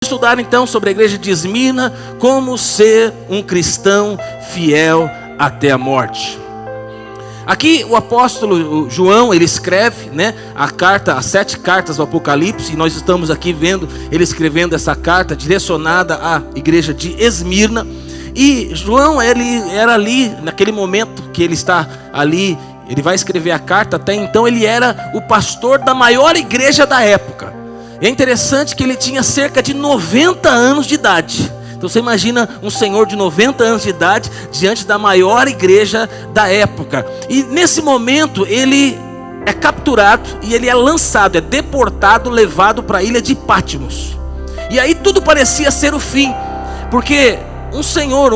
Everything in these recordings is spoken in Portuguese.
Estudar então sobre a igreja de Esmirna, como ser um cristão fiel até a morte. Aqui o apóstolo João, ele escreve, as 7 cartas do Apocalipse, e nós estamos aqui vendo ele escrevendo essa carta direcionada à igreja de Esmirna. E João, ele era ali, naquele momento que ele está ali, ele vai escrever a carta, até então ele era o pastor da maior igreja da época. E é interessante que ele tinha cerca de 90 anos de idade. Então você imagina um senhor de 90 anos de idade diante da maior igreja da época. E nesse momento ele é capturado e ele é lançado, é deportado, levado para a ilha de Patmos. E aí tudo parecia ser o fim, porque um senhor,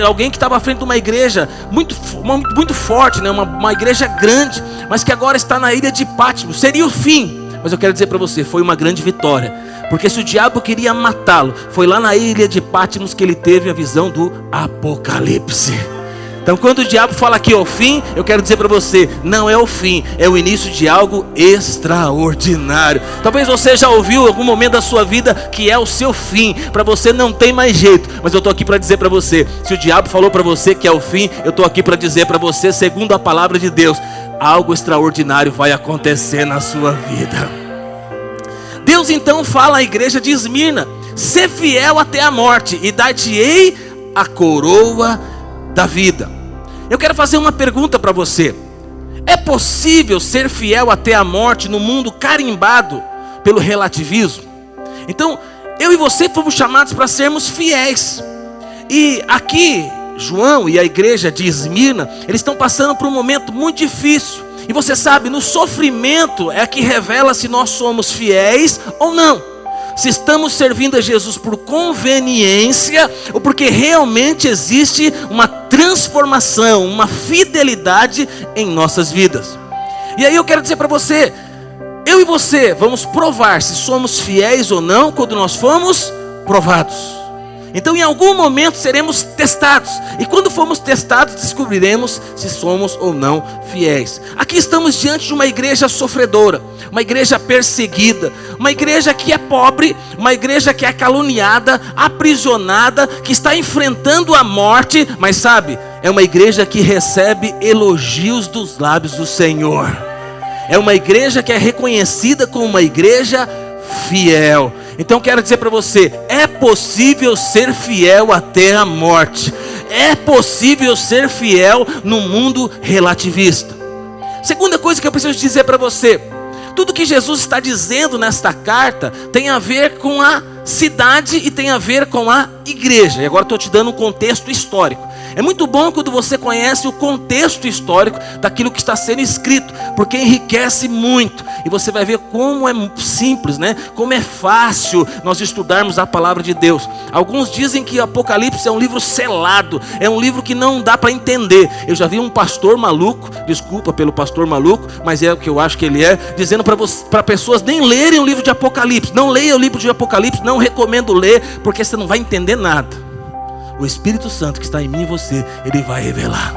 alguém que estava à frente de uma igreja muito forte, uma igreja grande, mas que agora está na ilha de Patmos, seria o fim. Mas eu quero dizer para você, foi uma grande vitória. Porque se o diabo queria matá-lo, foi lá na ilha de Patmos que ele teve a visão do Apocalipse. Então quando o diabo fala que é o fim, eu quero dizer para você, não é o fim, é o início de algo extraordinário. Talvez você já ouviu em algum momento da sua vida que é o seu fim, para você não tem mais jeito. Mas eu estou aqui para dizer para você, se o diabo falou para você que é o fim, eu estou aqui para dizer para você, segundo a palavra de Deus, algo extraordinário vai acontecer na sua vida. Deus então fala à igreja de Esmirna: ser fiel até a morte, e dar-te-ei a coroa da vida. Eu quero fazer uma pergunta para você: é possível ser fiel até a morte no mundo carimbado pelo relativismo? Então, eu e você fomos chamados para sermos fiéis. E aqui João e a igreja de Esmirna, eles estão passando por um momento muito difícil. E você sabe, no sofrimento é que revela se nós somos fiéis ou não. Se estamos servindo a Jesus por conveniência ou porque realmente existe uma transformação, uma fidelidade em nossas vidas. E aí eu quero dizer para você, eu e você vamos provar se somos fiéis ou não quando nós formos provados. Então em algum momento seremos testados, e quando formos testados descobriremos se somos ou não fiéis. Aqui estamos diante de uma igreja sofredora, uma igreja perseguida, uma igreja que é pobre, uma igreja que é caluniada, aprisionada, que está enfrentando a morte, mas sabe, é uma igreja que recebe elogios dos lábios do Senhor. É uma igreja que é reconhecida como uma igreja fiel. Então quero dizer para você, é possível ser fiel até a morte. É possível ser fiel no mundo relativista. Segunda coisa que eu preciso dizer para você, tudo que Jesus está dizendo nesta carta tem a ver com a cidade e tem a ver com a igreja. E agora estou te dando um contexto histórico. É muito bom quando você conhece o contexto histórico daquilo que está sendo escrito, porque enriquece muito. E você vai ver como é simples, como é fácil nós estudarmos a palavra de Deus. Alguns dizem que Apocalipse é um livro selado, é um livro que não dá para entender. Eu já vi um pastor maluco, desculpa pelo pastor maluco, mas é o que eu acho que ele é, dizendo para pessoas nem lerem o livro de Apocalipse. Não leia o livro de Apocalipse, não recomendo ler, porque você não vai entender nada. O Espírito Santo que está em mim e você, ele vai revelar.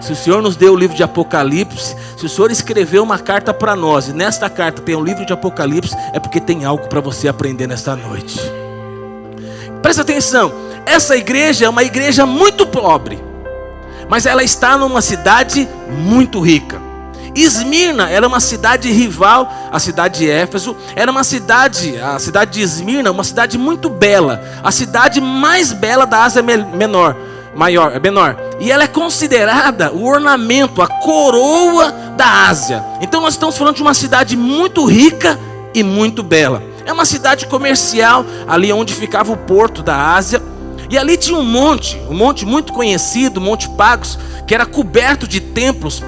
Se o Senhor nos deu o livro de Apocalipse, se o Senhor escreveu uma carta para nós, e nesta carta tem um livro de Apocalipse, é porque tem algo para você aprender nesta noite. Presta atenção, essa igreja é uma igreja muito pobre, mas ela está numa cidade muito rica. Esmirna era uma cidade rival à cidade de Éfeso. Era a cidade de Esmirna, uma cidade muito bela, a cidade mais bela da Ásia menor. E ela é considerada o ornamento, a coroa da Ásia. Então nós estamos falando de uma cidade muito rica e muito bela. É uma cidade comercial, ali onde ficava o porto da Ásia. E ali tinha um monte muito conhecido, o Monte Pagos, que era coberto de templos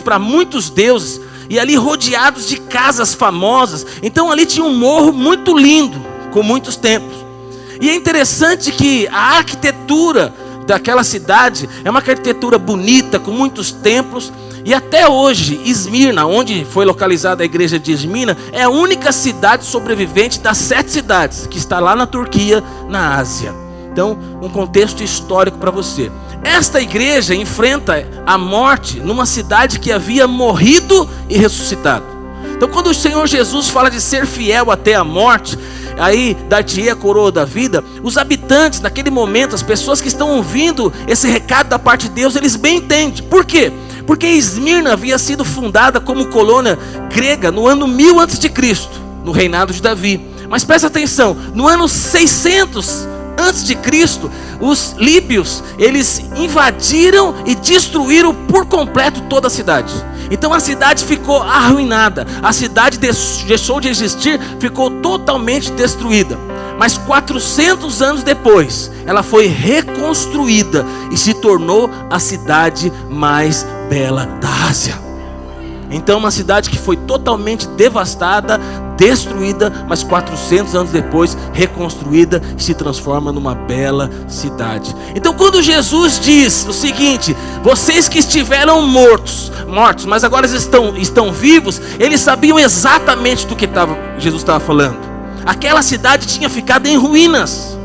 para muitos deuses, e ali rodeados de casas famosas. Então ali tinha um morro muito lindo, com muitos templos. E é interessante que a arquitetura daquela cidade é uma arquitetura bonita, com muitos templos. E até hoje, Esmirna, onde foi localizada a igreja de Esmirna, é a única cidade sobrevivente das 7 cidades, que está lá na Turquia, na Ásia. Então, um contexto histórico para você. Esta igreja enfrenta a morte numa cidade que havia morrido e ressuscitado. Então quando o Senhor Jesus fala de ser fiel até a morte, aí dar-te-ei a coroa da vida, os habitantes naquele momento, as pessoas que estão ouvindo esse recado da parte de Deus, eles bem entendem. Por quê? Porque Esmirna havia sido fundada como colônia grega no ano 1000 a.C., no reinado de Davi. Mas presta atenção, no ano 600 antes de Cristo, os líbios, eles invadiram e destruíram por completo toda a cidade. Então a cidade ficou arruinada, a cidade deixou de existir, ficou totalmente destruída. Mas 400 anos depois, ela foi reconstruída e se tornou a cidade mais bela da Ásia. Então uma cidade que foi totalmente devastada, destruída, mas 400 anos depois reconstruída e se transforma numa bela cidade. Então quando Jesus diz o seguinte: vocês que estiveram mortos, mas agora estão vivos, eles sabiam exatamente do que Jesus estava falando. Aquela cidade tinha ficado em ruínas,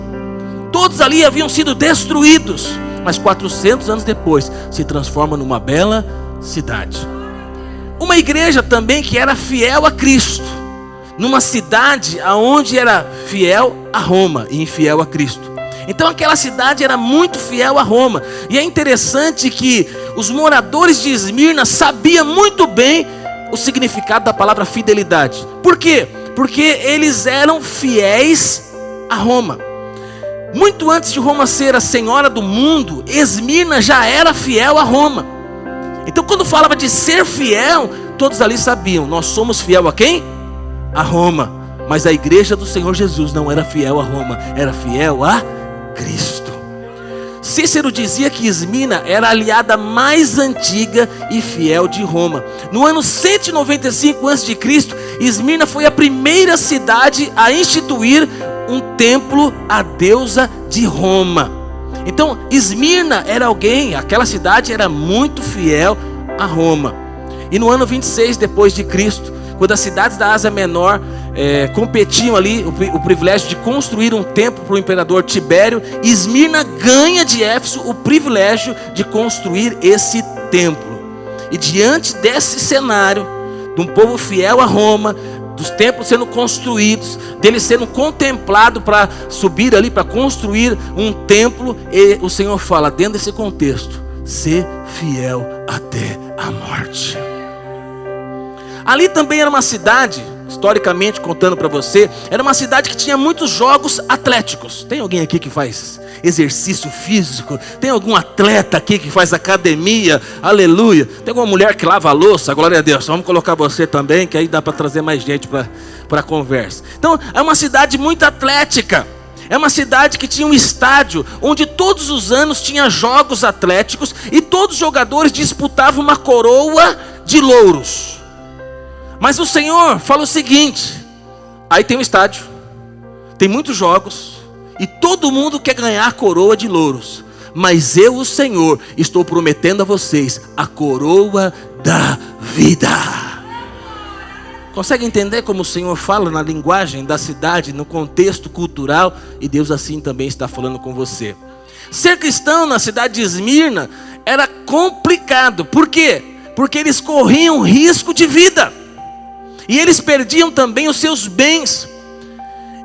todos ali haviam sido destruídos, mas 400 anos depois se transforma numa bela cidade. Uma igreja também que era fiel a Cristo, numa cidade onde era fiel a Roma e infiel a Cristo. Então aquela cidade era muito fiel a Roma. E é interessante que os moradores de Esmirna sabiam muito bem o significado da palavra fidelidade. Por quê? Porque eles eram fiéis a Roma. Muito antes de Roma ser a senhora do mundo, Esmirna já era fiel a Roma. Então quando falava de ser fiel, todos ali sabiam, nós somos fiel a quem? A Roma. Mas a igreja do Senhor Jesus não era fiel a Roma, era fiel a Cristo. Cícero dizia que Esmirna era a aliada mais antiga e fiel de Roma. No ano 195 a.C., Esmirna foi a primeira cidade a instituir um templo à deusa de Roma. Então Esmirna era aquela cidade era muito fiel a Roma. E no ano 26 depois de Cristo, quando as cidades da Ásia Menor competiam ali o privilégio de construir um templo para o imperador Tibério, Esmirna ganha de Éfeso o privilégio de construir esse templo. E diante desse cenário, de um povo fiel a Roma, dos templos sendo construídos, deles sendo contemplado para subir ali, para construir um templo, e o Senhor fala, dentro desse contexto, ser fiel até a morte. Ali também era uma cidade, historicamente contando para você, era uma cidade que tinha muitos jogos atléticos. Tem alguém aqui que faz exercício físico? Tem algum atleta aqui que faz academia? Aleluia. Tem alguma mulher que lava a louça? Glória a Deus. Vamos colocar você também, que aí dá para trazer mais gente para a conversa. Então é uma cidade muito atlética. É uma cidade que tinha um estádio onde todos os anos tinha jogos atléticos e todos os jogadores disputavam uma coroa de louros. Mas o Senhor fala o seguinte: aí tem um estádio, tem muitos jogos e todo mundo quer ganhar a coroa de louros, mas eu, o Senhor, estou prometendo a vocês a coroa da vida. Consegue entender como o Senhor fala na linguagem da cidade, no contexto cultural? E Deus assim também está falando com você. Ser cristão na cidade de Esmirna era complicado. Por quê? Porque eles corriam risco de vida e eles perdiam também os seus bens.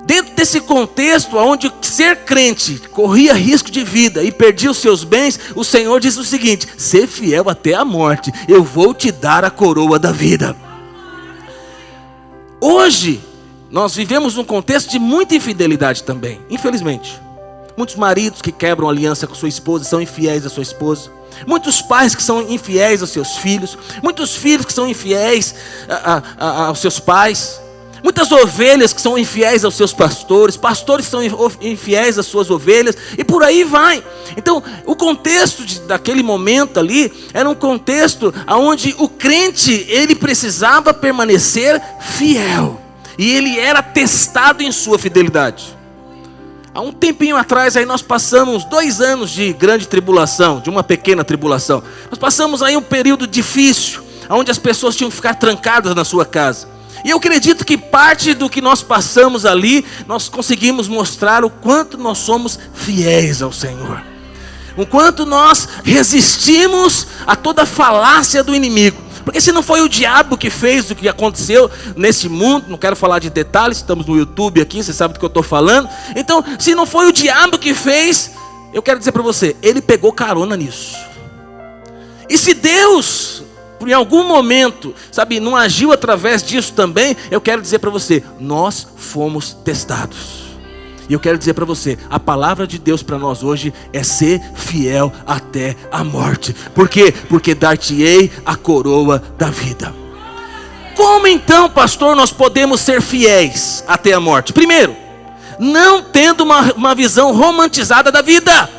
Dentro desse contexto, onde ser crente corria risco de vida e perdia os seus bens, o Senhor diz o seguinte: ser fiel até a morte, eu vou te dar a coroa da vida. Hoje, nós vivemos num contexto de muita infidelidade também, infelizmente. Muitos maridos que quebram aliança com sua esposa, são infiéis à sua esposa. Muitos pais que são infiéis aos seus filhos. Muitos filhos que são infiéis aos seus pais. Muitas ovelhas que são infiéis aos seus pastores. Pastores que são infiéis às suas ovelhas. E por aí vai. Então, o contexto daquele momento ali era um contexto onde o crente, ele precisava permanecer fiel. E ele era testado em sua fidelidade. Há um tempinho atrás aí nós passamos 2 anos de grande tribulação, de uma pequena tribulação. Nós passamos aí um período difícil, onde as pessoas tinham que ficar trancadas na sua casa. E eu acredito que parte do que nós passamos ali, nós conseguimos mostrar o quanto nós somos fiéis ao Senhor. O quanto nós resistimos a toda falácia do inimigo. Porque se não foi o diabo que fez o que aconteceu nesse mundo, não quero falar de detalhes, estamos no YouTube aqui, você sabe do que eu estou falando. Então, se não foi o diabo que fez, eu quero dizer para você, ele pegou carona nisso. E se Deus, em algum momento, sabe, não agiu através disso também, eu quero dizer para você, nós fomos testados. E eu quero dizer para você, a palavra de Deus para nós hoje é ser fiel até a morte. Por quê? Porque dar-te-ei a coroa da vida. Como então, pastor, nós podemos ser fiéis até a morte? Primeiro, não tendo uma visão romantizada da vida.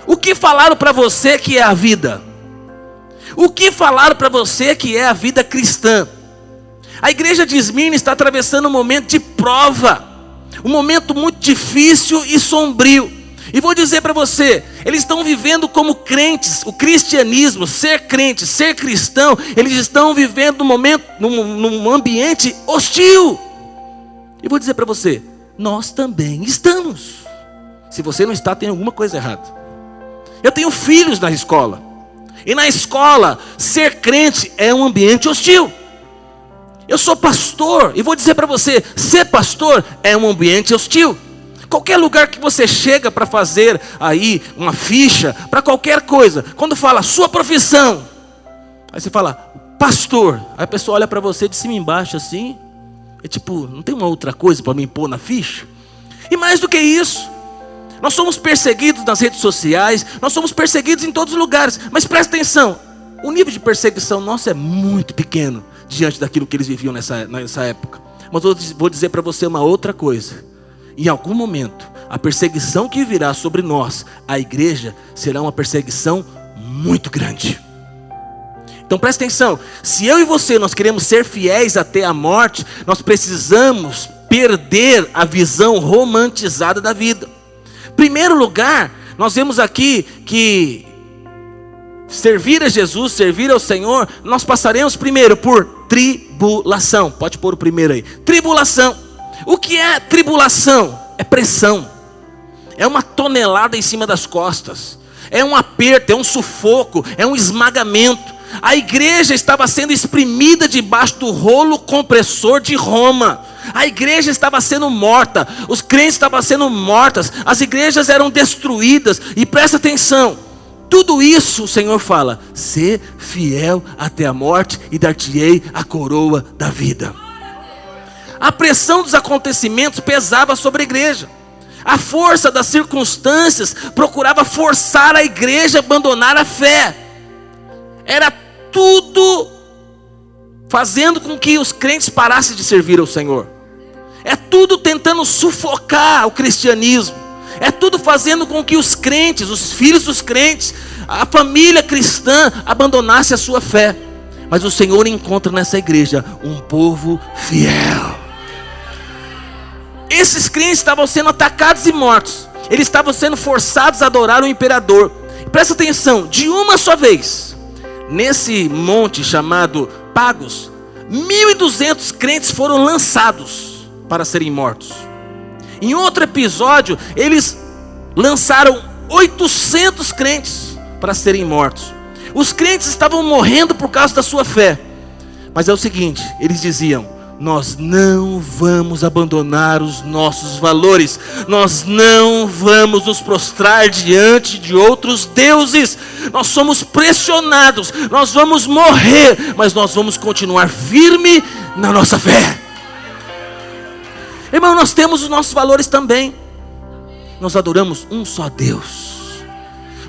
O que falaram para você que é a vida? O que falaram para você que é a vida cristã? A igreja de Esmirna está atravessando um momento de prova. Um momento muito difícil e sombrio. E vou dizer para você, eles estão vivendo como crentes. O cristianismo, ser crente, ser cristão, eles estão vivendo num ambiente hostil. E vou dizer para você, nós também estamos. Se você não está, tem alguma coisa errada. Eu tenho filhos na escola. E na escola, ser crente é um ambiente hostil. Eu sou pastor e vou dizer para você, ser pastor é um ambiente hostil. Qualquer lugar que você chega para fazer aí uma ficha, para qualquer coisa, quando fala sua profissão, aí você fala, pastor, aí a pessoa olha para você de cima e embaixo assim, é tipo, não tem uma outra coisa para me impor na ficha? E mais do que isso, nós somos perseguidos nas redes sociais, nós somos perseguidos em todos os lugares, mas presta atenção, o nível de perseguição nosso é muito pequeno, diante daquilo que eles viviam nessa época. Mas eu vou dizer para você uma outra coisa. Em algum momento, a perseguição que virá sobre nós, a igreja, será uma perseguição muito grande. Então presta atenção. Se eu e você, nós queremos ser fiéis até a morte, nós precisamos perder a visão romantizada da vida. Em primeiro lugar, nós vemos aqui que servir a Jesus, servir ao Senhor, nós passaremos primeiro por tribulação. Pode pôr o primeiro aí. Tribulação. O que é tribulação? É pressão. É uma tonelada em cima das costas. É um aperto, é um sufoco, é um esmagamento. A igreja estava sendo espremida debaixo do rolo compressor de Roma. A igreja estava sendo morta. Os crentes estavam sendo mortas. As igrejas eram destruídas. E presta atenção. Tudo isso o Senhor fala, ser fiel até a morte e dar-te-ei a coroa da vida. A pressão dos acontecimentos pesava sobre a igreja. A força das circunstâncias procurava forçar a igreja a abandonar a fé. Era tudo fazendo com que os crentes parassem de servir ao Senhor. É tudo tentando sufocar o cristianismo. É tudo fazendo com que os crentes, os filhos dos crentes, a família cristã abandonasse a sua fé. Mas o Senhor encontra nessa igreja um povo fiel. Esses crentes estavam sendo atacados e mortos. Eles estavam sendo forçados a adorar o imperador. Presta atenção, de uma só vez, nesse monte chamado Pagos, 1.200 crentes foram lançados para serem mortos. Em outro episódio, eles lançaram 800 crentes para serem mortos. Os crentes estavam morrendo por causa da sua fé. Mas é o seguinte, eles diziam, nós não vamos abandonar os nossos valores. Nós não vamos nos prostrar diante de outros deuses. Nós somos pressionados, nós vamos morrer, mas nós vamos continuar firme na nossa fé. Irmão, nós temos os nossos valores também. Nós adoramos um só Deus.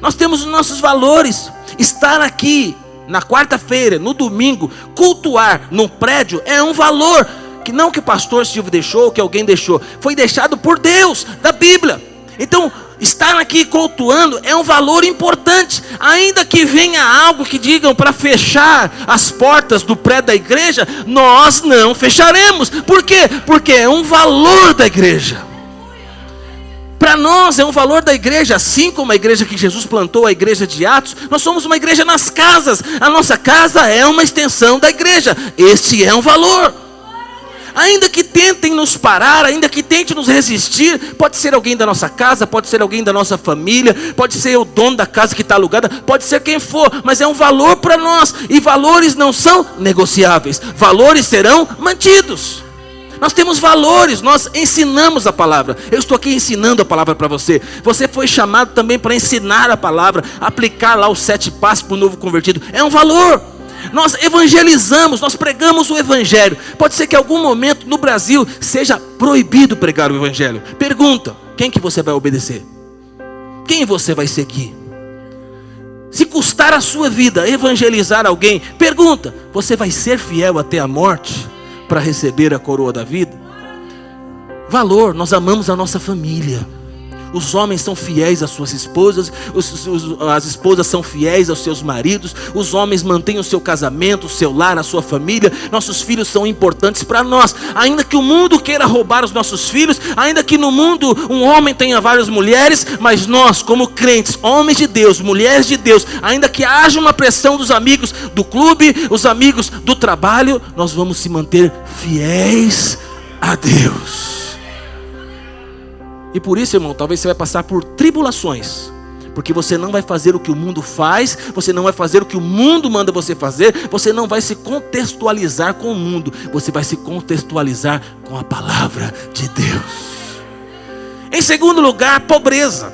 Nós temos os nossos valores. Estar aqui na quarta-feira, no domingo, cultuar num prédio é um valor que não que o pastor Silvio deixou, que alguém deixou, foi deixado por Deus, da Bíblia. Então, estar aqui cultuando é um valor importante. Ainda que venha algo que digam para fechar as portas do prédio da igreja, nós não fecharemos. Por quê? Porque é um valor da igreja. Para nós é um valor da igreja, assim como a igreja que Jesus plantou, a igreja de Atos. Nós somos uma igreja nas casas. A nossa casa é uma extensão da igreja. Este é um valor. Ainda que tentem nos parar, ainda que tentem nos resistir, pode ser alguém da nossa casa, pode ser alguém da nossa família, pode ser o dono da casa que está alugada, pode ser quem for, mas é um valor para nós, e valores não são negociáveis, valores serão mantidos. Nós temos valores, nós ensinamos a palavra. Eu estou aqui ensinando a palavra para você. Você foi chamado também para ensinar a palavra, aplicar lá os 7 passos para o novo convertido. É um valor. Nós evangelizamos, nós pregamos o evangelho. Pode ser que em algum momento no Brasil seja proibido pregar o evangelho. Pergunta, quem que você vai obedecer? Quem você vai seguir? Se custar a sua vida evangelizar alguém, pergunta, você vai ser fiel até a morte para receber a coroa da vida? Valor, nós amamos a nossa família. Os homens são fiéis às suas esposas, as esposas são fiéis aos seus maridos, os homens mantêm o seu casamento, o seu lar, a sua família. Nossos filhos são importantes para nós. Ainda que o mundo queira roubar os nossos filhos, ainda que no mundo um homem tenha várias mulheres, mas nós, como crentes, homens de Deus, mulheres de Deus, ainda que haja uma pressão dos amigos do clube, os amigos do trabalho, nós vamos se manter fiéis a Deus. E por isso, irmão, talvez você vai passar por tribulações, porque você não vai fazer o que o mundo faz, você não vai fazer o que o mundo manda você fazer, você não vai se contextualizar com o mundo, você vai se contextualizar com a palavra de Deus. Em segundo lugar, pobreza.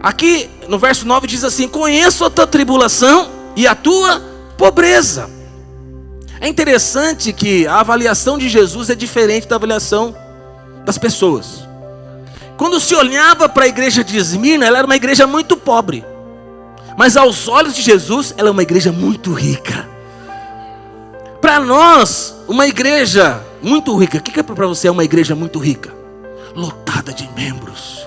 Aqui no verso 9 diz assim: conheço a tua tribulação e a tua pobreza. É interessante que a avaliação de Jesus é diferente da avaliação das pessoas. Quando se olhava para a igreja de Esmirna, ela era uma igreja muito pobre. Mas aos olhos de Jesus, ela é uma igreja muito rica. Para nós, uma igreja muito rica. O que é para você uma igreja muito rica? Lotada de membros,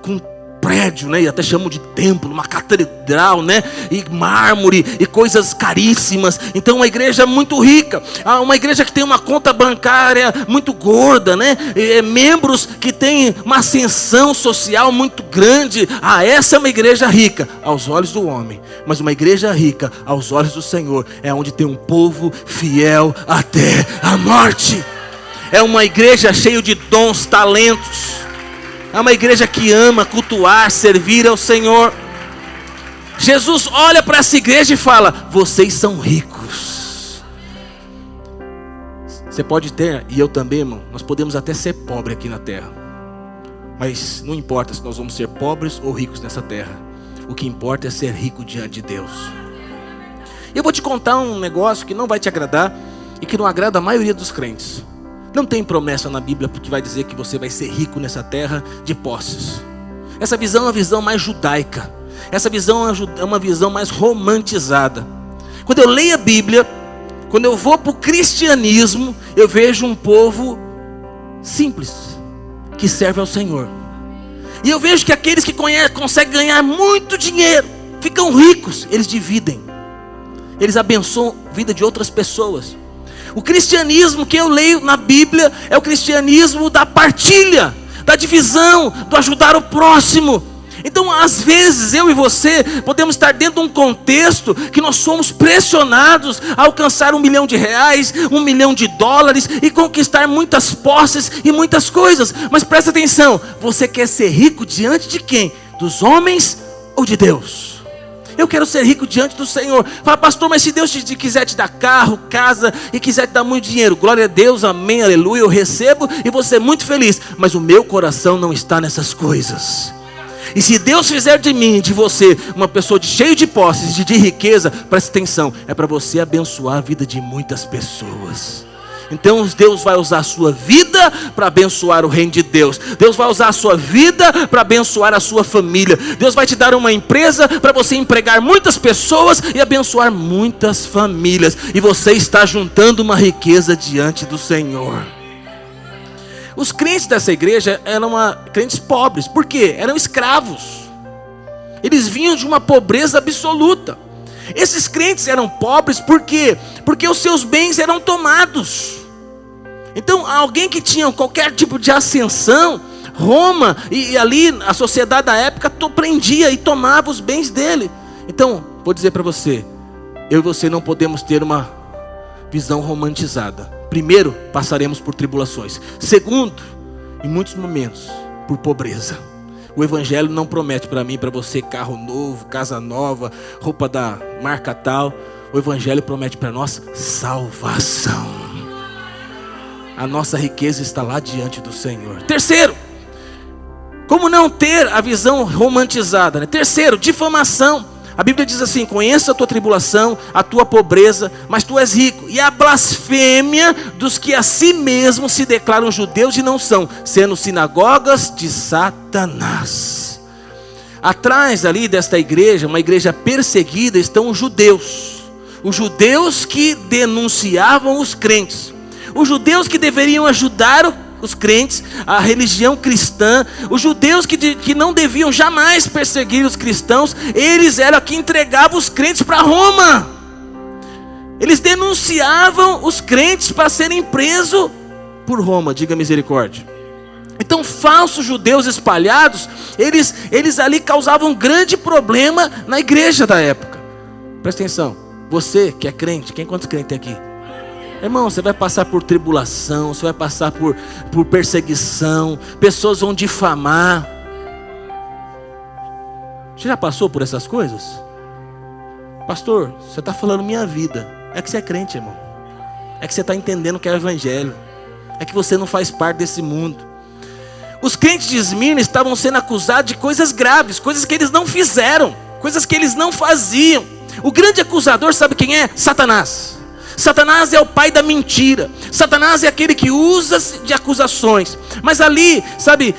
com prédio, né? E até chamam de templo, uma catedral, né? E mármore e coisas caríssimas. Então uma igreja muito rica, uma igreja que tem uma conta bancária muito gorda, né? Membros que têm uma ascensão social muito grande. Essa é uma igreja rica aos olhos do homem, mas uma igreja rica aos olhos do Senhor é onde tem um povo fiel até a morte. É uma igreja cheia de dons, talentos. É uma igreja que ama cultuar, servir ao Senhor. Jesus olha para essa igreja e fala: vocês são ricos. Você pode ter, e eu também, irmão, nós podemos até ser pobres aqui na terra, mas não importa se nós vamos ser pobres ou ricos nessa terra. O que importa é ser rico diante de Deus. Eu vou te contar um negócio que não vai te agradar e que não agrada a maioria dos crentes. Não tem promessa na Bíblia porque vai dizer que você vai ser rico nessa terra de posses. Essa visão é uma visão mais judaica. Essa visão é uma visão mais romantizada. Quando eu leio a Bíblia, quando eu vou para o cristianismo, eu vejo um povo simples, que serve ao Senhor. E eu vejo que aqueles que conseguem ganhar muito dinheiro, ficam ricos, eles dividem. Eles abençoam a vida de outras pessoas. O cristianismo que eu leio na Bíblia é o cristianismo da partilha, da divisão, do ajudar o próximo. Então, às vezes, eu e você podemos estar dentro de um contexto que nós somos pressionados a alcançar R$1 milhão, $1 milhão e conquistar muitas posses e muitas coisas. Mas presta atenção, você quer ser rico diante de quem? Dos homens ou de Deus? Eu quero ser rico diante do Senhor. Fala: pastor, mas se Deus quiser te dar carro, casa e quiser te dar muito dinheiro, glória a Deus, amém, aleluia, eu recebo e vou ser muito feliz. Mas o meu coração não está nessas coisas. E se Deus fizer de mim, de você, uma pessoa cheia de posses, de riqueza, preste atenção, é para você abençoar a vida de muitas pessoas. Então Deus vai usar a sua vida para abençoar o reino de Deus. Deus vai usar a sua vida para abençoar a sua família. Deus vai te dar uma empresa para você empregar muitas pessoas e abençoar muitas famílias. E você está juntando uma riqueza diante do Senhor. Os crentes dessa igreja eram crentes pobres. Por quê? Eram escravos. Eles vinham de uma pobreza absoluta. Esses crentes eram pobres por quê? Porque os seus bens eram tomados. Então alguém que tinha qualquer tipo de ascensão, Roma e ali a sociedade da época prendia e tomava os bens dele. Então, vou dizer para você, eu e você não podemos ter uma visão romantizada. Primeiro, passaremos por tribulações. Segundo, em muitos momentos, por pobreza. O Evangelho não promete para mim e para você carro novo, casa nova, roupa da marca tal. O Evangelho promete para nós salvação. A nossa riqueza está lá diante do Senhor. Terceiro, como não ter a visão romantizada, né? Terceiro, difamação. A Bíblia diz assim: conheça a tua tribulação, a tua pobreza, mas tu és rico. E a blasfêmia dos que a si mesmos se declaram judeus e não são, sendo sinagogas de Satanás. Atrás ali desta igreja, uma igreja perseguida, estão os judeus. Os judeus que denunciavam os crentes. Os judeus que deveriam ajudar os crentes, a religião cristã. Os judeus que não deviam jamais perseguir os cristãos, eles eram que entregavam os crentes para Roma. Eles denunciavam os crentes para serem presos por Roma, diga misericórdia. Então, falsos judeus espalhados, eles ali causavam um grande problema na igreja da época. Presta atenção, você que é crente, quantos crentes tem aqui? Irmão, você vai passar por tribulação, você vai passar por perseguição, pessoas vão difamar. Você já passou por essas coisas? Pastor, você está falando minha vida. É que você é crente, irmão. É que você está entendendo que é o Evangelho. É que você não faz parte desse mundo. Os crentes de Esmirna estavam sendo acusados de coisas graves, coisas que eles não fizeram, coisas que eles não faziam. O grande acusador, sabe quem é? Satanás. Satanás é o pai da mentira. Satanás é aquele que usa de acusações. Mas ali, sabe,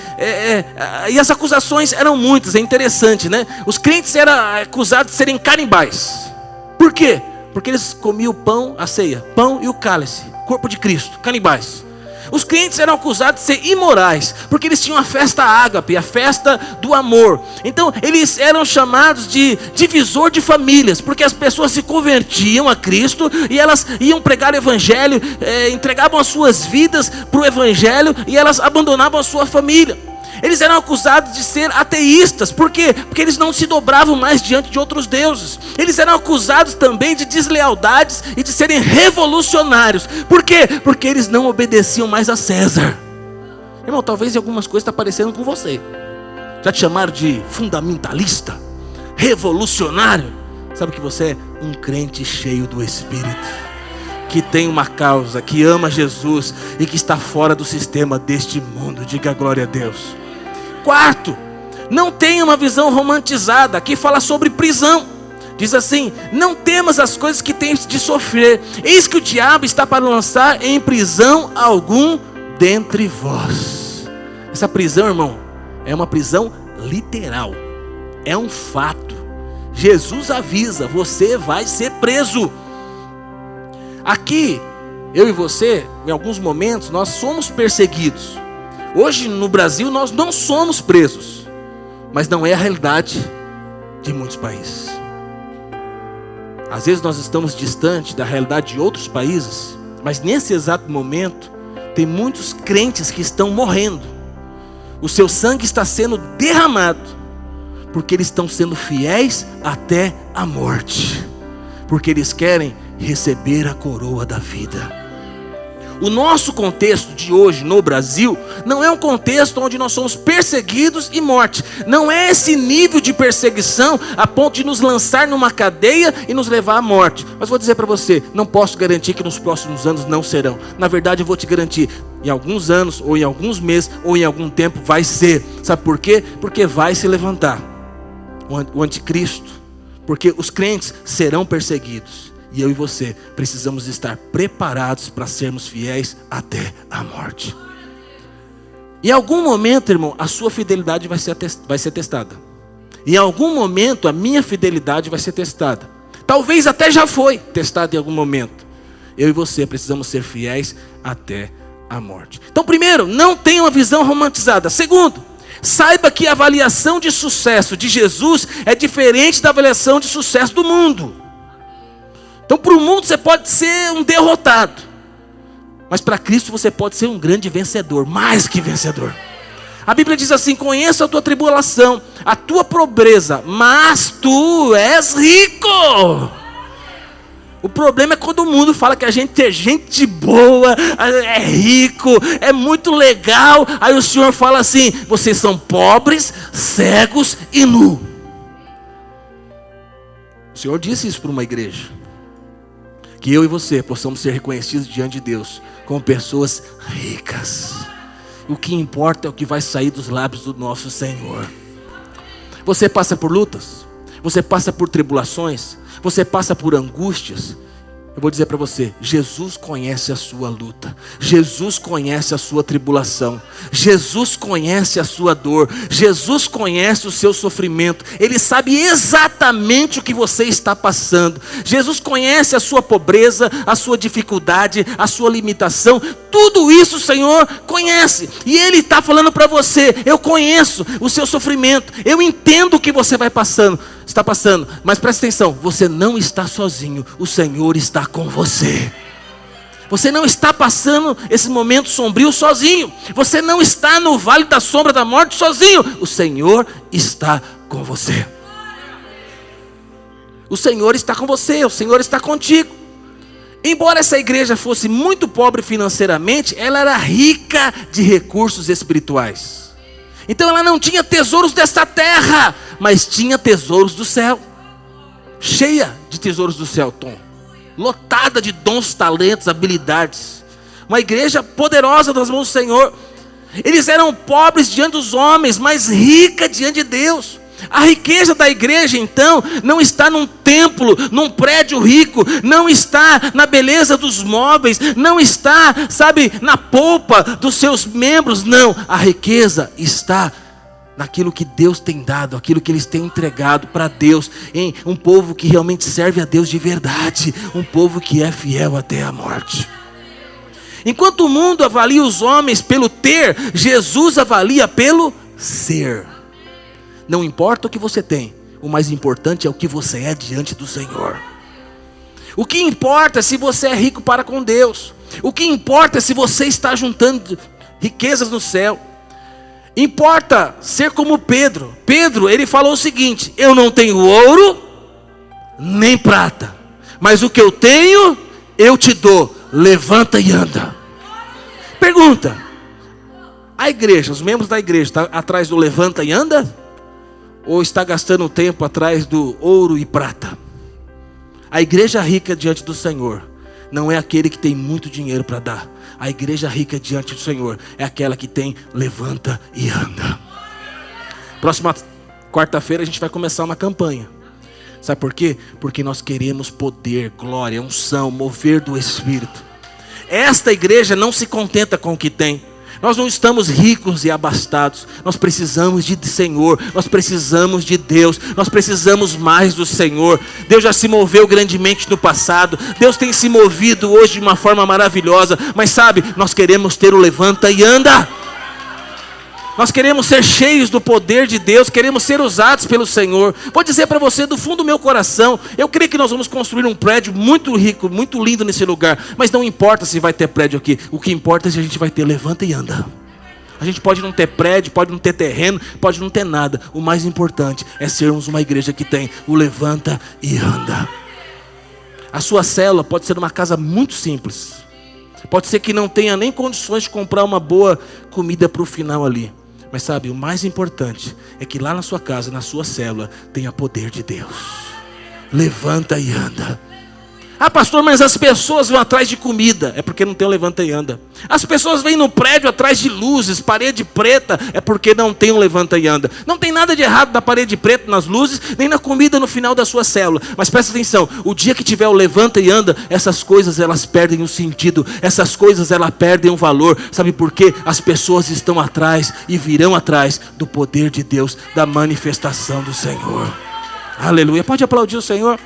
e as acusações eram muitas. É interessante, né? Os crentes eram acusados de serem canibais. Por quê? Porque eles comiam o pão, a ceia, pão e o cálice, corpo de Cristo, canibais. Os crentes eram acusados de ser imorais, porque eles tinham a festa ágape, a festa do amor. Então eles eram chamados de divisor de famílias, porque as pessoas se convertiam a Cristo e elas iam pregar o Evangelho, entregavam as suas vidas para o Evangelho e elas abandonavam a sua família. Eles eram acusados de ser ateístas. Por quê? Porque eles não se dobravam mais diante de outros deuses. Eles eram acusados também de deslealdades e de serem revolucionários. Por quê? Porque eles não obedeciam mais a César. Irmão, talvez algumas coisas estão parecendo com você. Já te chamaram de fundamentalista, revolucionário? Sabe que você é um crente cheio do Espírito, que tem uma causa, que ama Jesus e que está fora do sistema deste mundo. Diga glória a Deus. Quarto, não tenha uma visão romantizada. Aqui fala sobre prisão. Diz assim: não temas as coisas que tens de sofrer. Eis que o diabo está para lançar em prisão algum dentre vós. Essa prisão, irmão, é uma prisão literal. É um fato. Jesus avisa: você vai ser preso. Aqui, eu e você, em alguns momentos, nós somos perseguidos. Hoje no Brasil nós não somos presos, mas não é a realidade de muitos países. Às vezes nós estamos distantes da realidade de outros países, mas nesse exato momento tem muitos crentes que estão morrendo. O seu sangue está sendo derramado, porque eles estão sendo fiéis até a morte, porque eles querem receber a coroa da vida. O nosso contexto de hoje no Brasil não é um contexto onde nós somos perseguidos e morte. Não é esse nível de perseguição a ponto de nos lançar numa cadeia e nos levar à morte. Mas vou dizer para você, não posso garantir que nos próximos anos não serão. Na verdade eu vou te garantir, em alguns anos, ou em alguns meses, ou em algum tempo vai ser. Sabe por quê? Porque vai se levantar o anticristo. Porque os crentes serão perseguidos. E eu e você precisamos estar preparados para sermos fiéis até a morte. Em algum momento, irmão, a sua fidelidade vai ser testada. Em algum momento a minha fidelidade vai ser testada. Talvez até já foi testada em algum momento. Eu e você precisamos ser fiéis até a morte. Então, primeiro, não tenha uma visão romantizada. Segundo, saiba que a avaliação de sucesso de Jesus é diferente da avaliação de sucesso do mundo. Então para o mundo você pode ser um derrotado, mas para Cristo você pode ser um grande vencedor, mais que vencedor. A Bíblia diz assim: conheça a tua tribulação, a tua pobreza, mas tu és rico. O problema é quando o mundo fala que a gente é gente boa, é rico, é muito legal. Aí o Senhor fala assim: vocês são pobres, cegos e nu. O Senhor disse isso para uma igreja: que eu e você possamos ser reconhecidos diante de Deus como pessoas ricas. O que importa é o que vai sair dos lábios do nosso Senhor. Você passa por lutas, você passa por tribulações, você passa por angústias. Eu vou dizer para você: Jesus conhece a sua luta, Jesus conhece a sua tribulação, Jesus conhece a sua dor, Jesus conhece o seu sofrimento. Ele sabe exatamente o que você está passando. Jesus conhece a sua pobreza, a sua dificuldade, a sua limitação. Tudo isso o Senhor conhece, e Ele está falando para você: eu conheço o seu sofrimento, eu entendo o que você está passando, mas presta atenção, você não está sozinho, o Senhor está com você. Você não está passando esse momento sombrio sozinho, você não está no vale da sombra da morte sozinho, o Senhor está com você. O Senhor está com você, o Senhor está contigo. Embora essa igreja fosse muito pobre financeiramente, ela era rica de recursos espirituais. Então ela não tinha tesouros desta terra, mas tinha tesouros do céu. Cheia de tesouros do céu, Tom. Lotada de dons, talentos, habilidades. Uma igreja poderosa nas mãos do Senhor. Eles eram pobres diante dos homens, mas rica diante de Deus. A riqueza da igreja, então, não está num templo, num prédio rico, não está na beleza dos móveis, não está, na polpa dos seus membros, não. A riqueza está naquilo que Deus tem dado, aquilo que eles têm entregado para Deus, em um povo que realmente serve a Deus de verdade, um povo que é fiel até a morte. Enquanto o mundo avalia os homens pelo ter, Jesus avalia pelo ser. Não importa o que você tem, o mais importante é o que você é diante do Senhor. O que importa é se você é rico para com Deus. O que importa é se você está juntando riquezas no céu. Importa ser como Pedro. Pedro, ele falou o seguinte: eu não tenho ouro nem prata, mas o que eu tenho eu te dou. Levanta e anda. Pergunta: a igreja, os membros da igreja, está atrás do levanta e anda? Ou está gastando tempo atrás do ouro e prata? A igreja rica diante do Senhor não é aquele que tem muito dinheiro para dar. A igreja rica diante do Senhor é aquela que tem levanta e anda. Próxima quarta-feira a gente vai começar uma campanha. Sabe por quê? Porque nós queremos poder, glória, unção, mover do Espírito. Esta igreja não se contenta com o que tem. Nós não estamos ricos e abastados. Nós precisamos de Senhor. Nós precisamos de Deus. Nós precisamos mais do Senhor. Deus já se moveu grandemente no passado. Deus tem se movido hoje de uma forma maravilhosa. Mas nós queremos ter o levanta e anda. Nós queremos ser cheios do poder de Deus. Queremos ser usados pelo Senhor. Vou dizer para você do fundo do meu coração, eu creio que nós vamos construir um prédio muito rico, muito lindo nesse lugar. Mas não importa se vai ter prédio aqui. O que importa é se a gente vai ter levanta e anda. A gente pode não ter prédio, pode não ter terreno, pode não ter nada. O mais importante é sermos uma igreja que tem o levanta e anda. A sua célula pode ser uma casa muito simples. Pode ser que não tenha nem condições de comprar uma boa comida para o final ali. Mas o mais importante é que lá na sua casa, na sua célula, tenha poder de Deus. Levanta e anda. Ah, pastor, mas as pessoas vão atrás de comida. É porque não tem o levanta e anda. As pessoas vêm no prédio atrás de luzes, parede preta. É porque não tem o levanta e anda. Não tem nada de errado na parede preta, nas luzes, nem na comida no final da sua célula. Mas presta atenção, o dia que tiver o levanta e anda, essas coisas elas perdem o sentido. Essas coisas elas perdem o valor. Sabe por quê? As pessoas estão atrás e virão atrás do poder de Deus, da manifestação do Senhor. Aleluia. Pode aplaudir o Senhor?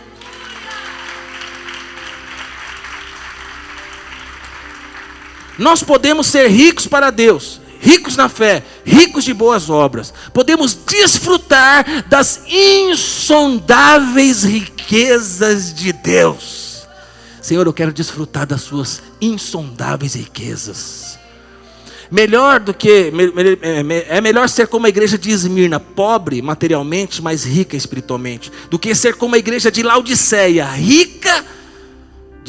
Nós podemos ser ricos para Deus, ricos na fé, ricos de boas obras. Podemos desfrutar das insondáveis riquezas de Deus. Senhor, eu quero desfrutar das suas insondáveis riquezas. É melhor ser como a igreja de Esmirna, pobre materialmente, mas rica espiritualmente, do que ser como a igreja de Laodiceia, rica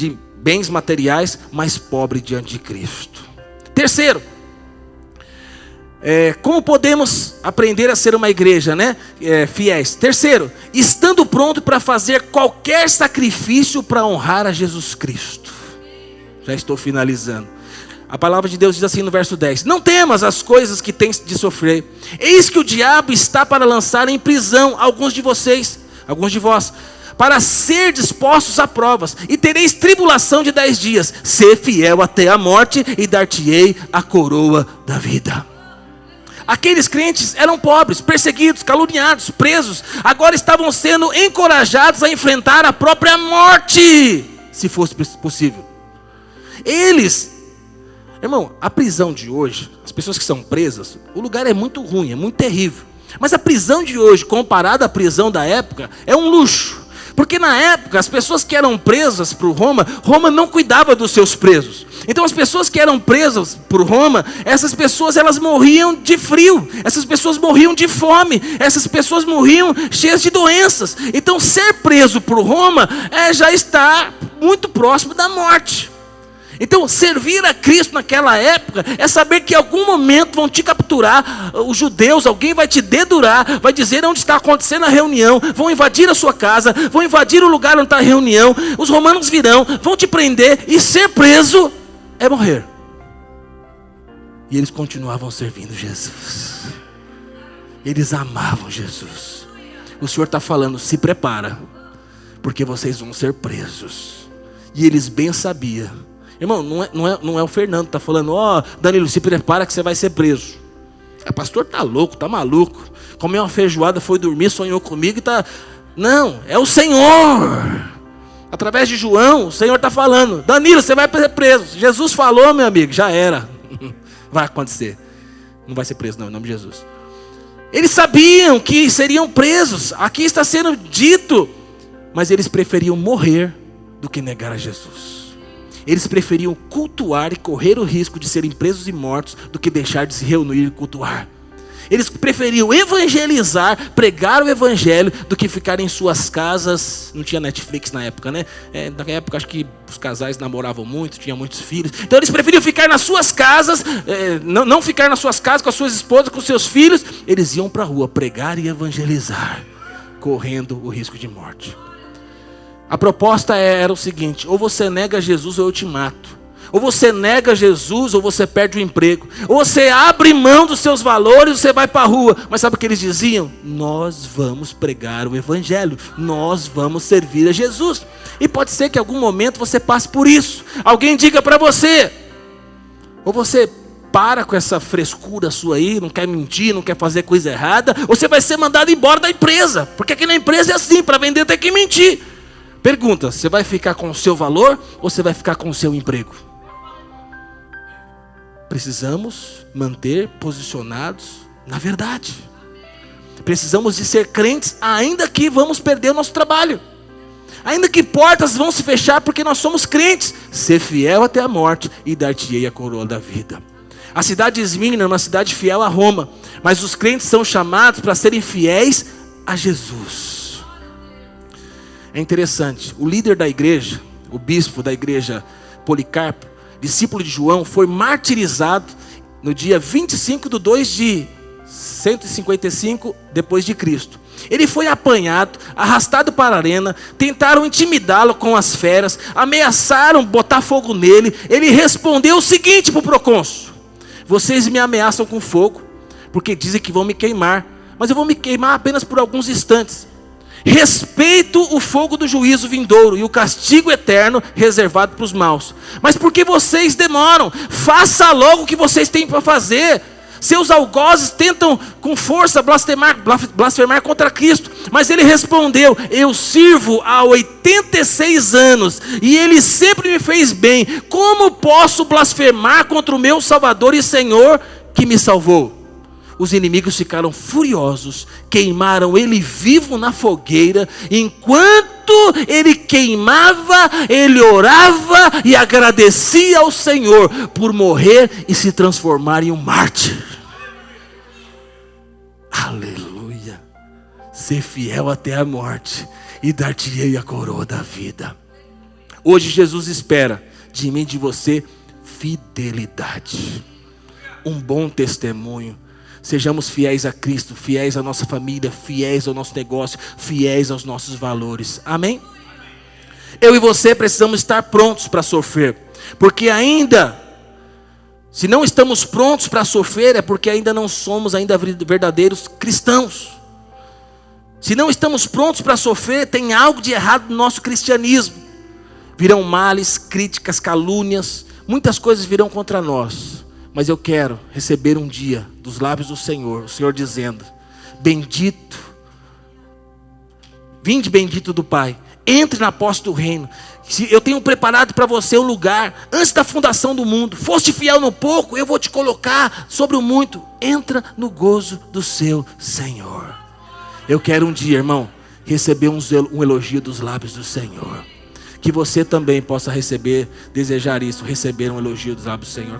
de bens materiais, mas pobre diante de Cristo. Terceiro, como podemos aprender a ser uma igreja, fiéis? Terceiro, estando pronto para fazer qualquer sacrifício para honrar a Jesus Cristo. Já estou finalizando. A palavra de Deus diz assim no verso 10: não temas as coisas que tens de sofrer. Eis que o diabo está para lançar em prisão alguns de vós, para ser dispostos a provas, e tereis tribulação de 10 dias. Sê fiel até a morte, e dar-te-ei a coroa da vida. Aqueles crentes eram pobres, perseguidos, caluniados, presos. Agora estavam sendo encorajados a enfrentar a própria morte, se fosse possível. Irmão, a prisão de hoje, as pessoas que são presas, o lugar é muito ruim, é muito terrível. Mas a prisão de hoje, comparada à prisão da época, é um luxo. Porque na época, as pessoas que eram presas por Roma não cuidava dos seus presos. Então as pessoas que eram presas por Roma, essas pessoas elas morriam de frio, essas pessoas morriam de fome, essas pessoas morriam cheias de doenças. Então ser preso por Roma já está muito próximo da morte. Então servir a Cristo naquela época é saber que em algum momento vão te capturar, os judeus, alguém vai te dedurar, vai dizer onde está acontecendo a reunião, vão invadir a sua casa, vão invadir o lugar onde está a reunião, os romanos virão, vão te prender, e ser preso é morrer. E eles continuavam servindo Jesus, eles amavam Jesus. O Senhor está falando: se prepara, porque vocês vão ser presos. E eles bem sabiam. Irmão, não é o Fernando que está falando: Danilo, se prepara que você vai ser preso. Pastor está louco, está maluco, comeu uma feijoada, foi dormir, sonhou comigo e está... Não, é o Senhor. Através de João, o Senhor está falando: Danilo, você vai ser preso. Jesus falou, meu amigo, já era. Vai acontecer. Não vai ser preso não, em nome de Jesus. Eles sabiam que seriam presos. Aqui está sendo dito. Mas eles preferiam morrer do que negar a Jesus. Eles preferiam cultuar e correr o risco de serem presos e mortos do que deixar de se reunir e cultuar. Eles preferiam evangelizar, pregar o evangelho, do que ficar em suas casas. Não tinha Netflix na época, né? Na época acho que os casais namoravam muito, tinham muitos filhos. Então eles preferiam ficar nas suas casas, não ficar nas suas casas com as suas esposas, com os seus filhos. Eles iam para a rua pregar e evangelizar, correndo o risco de morte. A proposta era o seguinte: ou você nega Jesus ou eu te mato. Ou você nega Jesus ou você perde o emprego. Ou você abre mão dos seus valores ou você vai para a rua. Mas sabe o que eles diziam? Nós vamos pregar o evangelho. Nós vamos servir a Jesus. E pode ser que em algum momento você passe por isso. Alguém diga para você. Ou você para com essa frescura sua aí, não quer mentir, não quer fazer coisa errada. Ou você vai ser mandado embora da empresa. Porque aqui na empresa é assim, para vender tem que mentir. Pergunta: você vai ficar com o seu valor ou você vai ficar com o seu emprego? Precisamos manter posicionados na verdade. Precisamos de ser crentes, ainda que vamos perder o nosso trabalho, ainda que portas vão se fechar, porque nós somos crentes. Ser fiel até a morte, e dar-te-ei a coroa da vida. A cidade de Esmirna é uma cidade fiel a Roma, mas os crentes são chamados para serem fiéis a Jesus. É interessante, o líder da igreja, o bispo da igreja, Policarpo, discípulo de João, foi martirizado no dia 25/2 de 155 depois de Cristo. Ele foi apanhado, arrastado para a arena, tentaram intimidá-lo com as feras, ameaçaram botar fogo nele. Ele respondeu o seguinte para o procônsul: vocês me ameaçam com fogo, porque dizem que vão me queimar, mas eu vou me queimar apenas por alguns instantes. Respeito o fogo do juízo vindouro e o castigo eterno reservado para os maus. Mas por que vocês demoram? Faça logo o que vocês têm para fazer. Seus algozes tentam com força blasfemar contra Cristo. Mas ele respondeu: eu sirvo há 86 anos e ele sempre me fez bem. Como posso blasfemar contra o meu Salvador e Senhor que me salvou? Os inimigos ficaram furiosos, queimaram ele vivo na fogueira. Enquanto ele queimava, ele orava e agradecia ao Senhor por morrer e se transformar em um mártir. Aleluia! Ser fiel até a morte, e dar-te-ei a coroa da vida. Hoje Jesus espera de mim e de você fidelidade, um bom testemunho. Sejamos fiéis a Cristo, fiéis à nossa família, fiéis ao nosso negócio, fiéis aos nossos valores. Amém? Eu e você precisamos estar prontos para sofrer, porque ainda, se não estamos prontos para sofrer, é porque ainda não somos ainda verdadeiros cristãos. Se não estamos prontos para sofrer, tem algo de errado no nosso cristianismo. Virão males, críticas, calúnias, muitas coisas virão contra nós. Mas eu quero receber um dia dos lábios do Senhor, o Senhor dizendo: bendito, vinde bendito do Pai, entre na posse do reino. Eu tenho preparado para você um lugar, antes da fundação do mundo. Foste fiel no pouco, eu vou te colocar sobre o muito. Entra no gozo do seu Senhor. Eu quero um dia, irmão, receber um elogio dos lábios do Senhor. Que você também possa receber, desejar isso, receber um elogio dos lábios do Senhor.